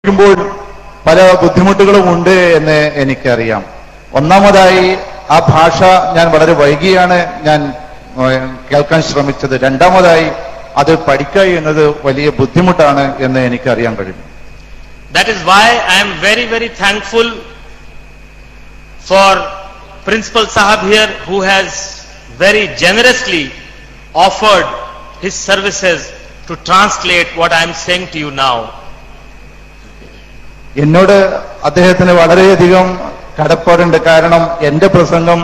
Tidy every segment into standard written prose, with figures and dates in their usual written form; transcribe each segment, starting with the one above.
പഠിക്കുമ്പോൾ പല ബുദ്ധിമുട്ടുകളും ഉണ്ട് എന്ന് എനിക്കറിയാം. ഒന്നാമതായി ആ ഭാഷ ഞാൻ വളരെ വൈകിയാണ് ഞാൻ കേൾക്കാൻ ശ്രമിച്ചത്. രണ്ടാമതായി അത് പഠിക്കുക എന്നത് വലിയ ബുദ്ധിമുട്ടാണ് എന്ന് എനിക്കറിയാൻ കഴിയും. That is why I am very, very thankful for Principal Sahab here, who has very generously offered his services to translate what I am saying to you now. എന്നോട് അദ്ദേഹത്തിന് വളരെയധികം കടപ്പാടുണ്ട്. കാരണം എന്റെ പ്രസംഗം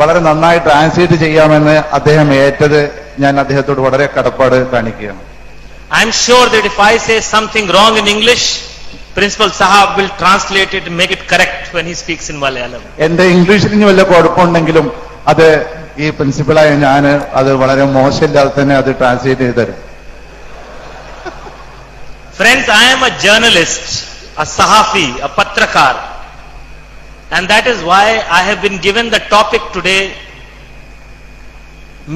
വളരെ നന്നായി ട്രാൻസ്ലേറ്റ് ചെയ്യാമെന്ന് അദ്ദേഹം ഏറ്റത് ഞാൻ അദ്ദേഹത്തോട് വളരെ കടപ്പാട് കാണിക്കുകയാണ്. I am sure that if I say something wrong in English, Principal Sahab will translate it and make it correct when he speaks in Malayalam. എന്റെ ഇംഗ്ലീഷിൽ ഇനി വല്ല കുഴപ്പമുണ്ടെങ്കിലും അത് ഈ പ്രിൻസിപ്പളായ ഞാൻ അത് വളരെ മോശമില്ലാതെ തന്നെ അത് ട്രാൻസ്ലേറ്റ് ചെയ്ത് തരും. Friends, I am a journalist, a Sahafi, a Patrakar, and that is why I have been given the topic today,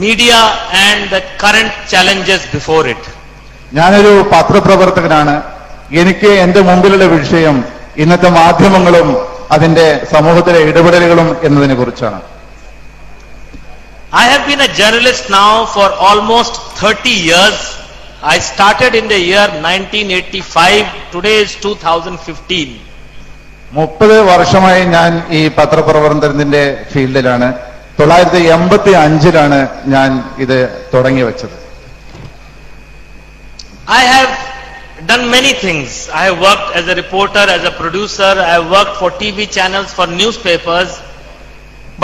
media and the current challenges before it. ഞാനൊരു പത്രപ്രവർത്തകനാണ്. എനിക്ക് എന്റെ മുമ്പിലുള്ള വിഷയം ഇന്നത്തെ മാധ്യമങ്ങളും അതിന്റെ സമൂഹത്തിലെ ഇടപെടലുകളും എന്നതിനെ കുറിച്ചാണ്. I have been a journalist now for almost 30 years. I started in the year 1985. Today is 2015. 30 വർഷമായി ഞാൻ ഈ പത്രപ്രവർത്തനത്തിന്റെ ഫീൽഡിലാണ്. 1985 ഞാൻ ഇത് തുടങ്ങി വെച്ചത്. I have done many things. I have worked as a reporter, as a producer. I have worked for TV channels, for newspapers.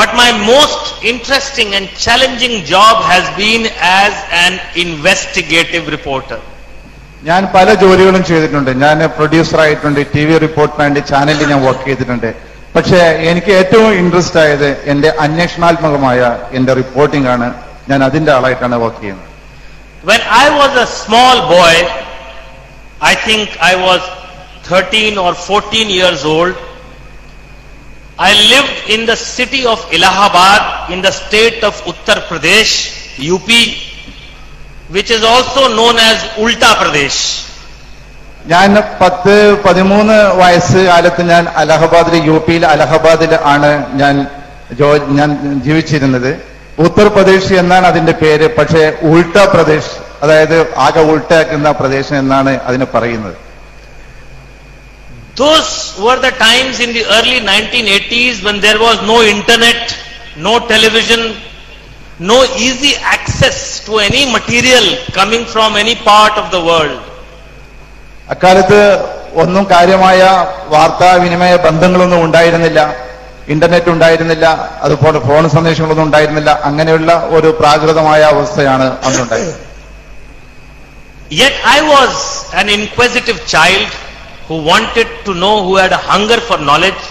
But my most interesting and challenging job has been as an investigative reporter. ഞാൻ പല ജോലികളും ചെയ്തിട്ടുണ്ട്. ഞാൻ producer ആയിട്ടുണ്ട്, TV റിപ്പോർട്ടിന് വേണ്ടി ചാനലിൽ ഞാൻ work ചെയ്തിട്ടുണ്ട്. പക്ഷേ എനിക്ക് ഏറ്റവും ഇൻട്രസ്റ്റ് ആയത് എന്റെ അന്വേഷണാത്മകമായ എന്റെ റിപ്പോർട്ടിംഗ് ആണ്. ഞാൻ അതിന്റെ ആളായിട്ടാണ് വർക്ക് ചെയ്യുന്നത്. When I was a small boy, I think I was 13 or 14 years old, I lived in the city of Allahabad in the state of Uttar Pradesh, UP, which is also known as Ulta Pradesh. ഞാൻ 10-13 വയസ്സ് കാലത്ത് ഞാൻ അലഹബാദിൽ, യുപിയിൽ അലഹബാദിൽ ആണ് ഞാൻ ജീവിച്ചിരുന്നത്. ഉത്തർപ്രദേശ് എന്നാണ് അതിന്റെ പേര്. പക്ഷേ ഉൾട്ട പ്രദേശ്, അതായത് ആകെ ഉൾട്ടാക്കുന്ന പ്രദേശം എന്നാണ് അതിനെ പറയുന്നത്. Those were the times in the early 1980s when there was no internet, no television, no easy access to any material coming from any part of the world. അക്കാലത്ത് ഒന്നും കാര്യമായ വാർത്താവിനിമയ ബന്ധങ്ങളൊന്നും ഉണ്ടായിരുന്നില്ല. ഇന്റർനെറ്റ് ഉണ്ടായിരുന്നില്ല, അതുപോലെ ഫോൺ സന്ദേശങ്ങളൊന്നും ഉണ്ടായിരുന്നില്ല. അങ്ങനെയുള്ള ഒരു പ്രാകൃതമായ അവസ്ഥയാണ് അന്നുണ്ടായത്. Yet I was an inquisitive child who wanted to know, who had a hunger for knowledge.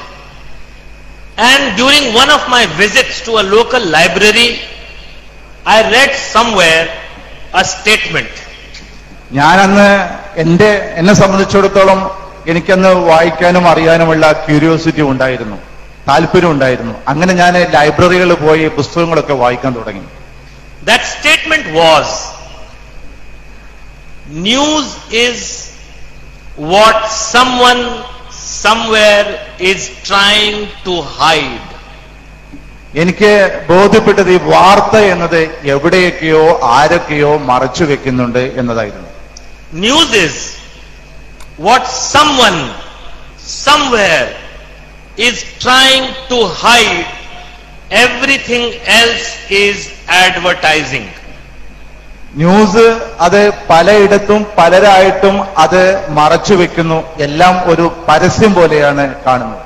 And during one of my visits to a local library, I read somewhere a statement. ഞാനന്ന് എന്നെ സംബന്ധിച്ചിടത്തോളം എനിക്കന്ന് വായിക്കാനും അറിയാനുമുള്ള curiosity ഉണ്ടായിരുന്നു, താല്പര്യം ഉണ്ടായിരുന്നു. അങ്ങനെ ഞാൻ ലൈബ്രറികളിൽ പോയി പുസ്തകങ്ങളൊക്കെ വായിക്കാൻ തുടങ്ങി. That statement was, news is what someone somewhere is trying to hide. എനിക്ക് ബോധ്യപ്പെട്ടത് ഈ വാർത്ത എന്നത് എവിടെയൊക്കെയോ ആരൊക്കെയോ മറച്ചു വെക്കുന്നുണ്ട് എന്നതായിരുന്നു. News is what someone somewhere is trying to hide. Everything else is advertising. News അത് പലയിടത്തും പലരായിട്ടും അത് മറച്ചു വെക്കുന്നു. എല്ലാം ഒരു പരസ്യം പോലെയാണ് കാണുന്നത്.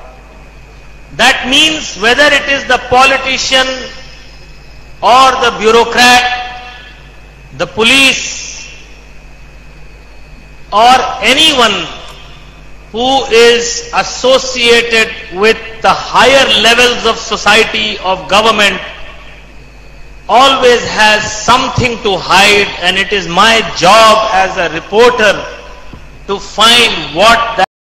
That means whether it is the politician or the bureaucrat, the police, or anyone who is associated with the higher levels of society, of government, always has something to hide, and it is my job as a reporter to find what that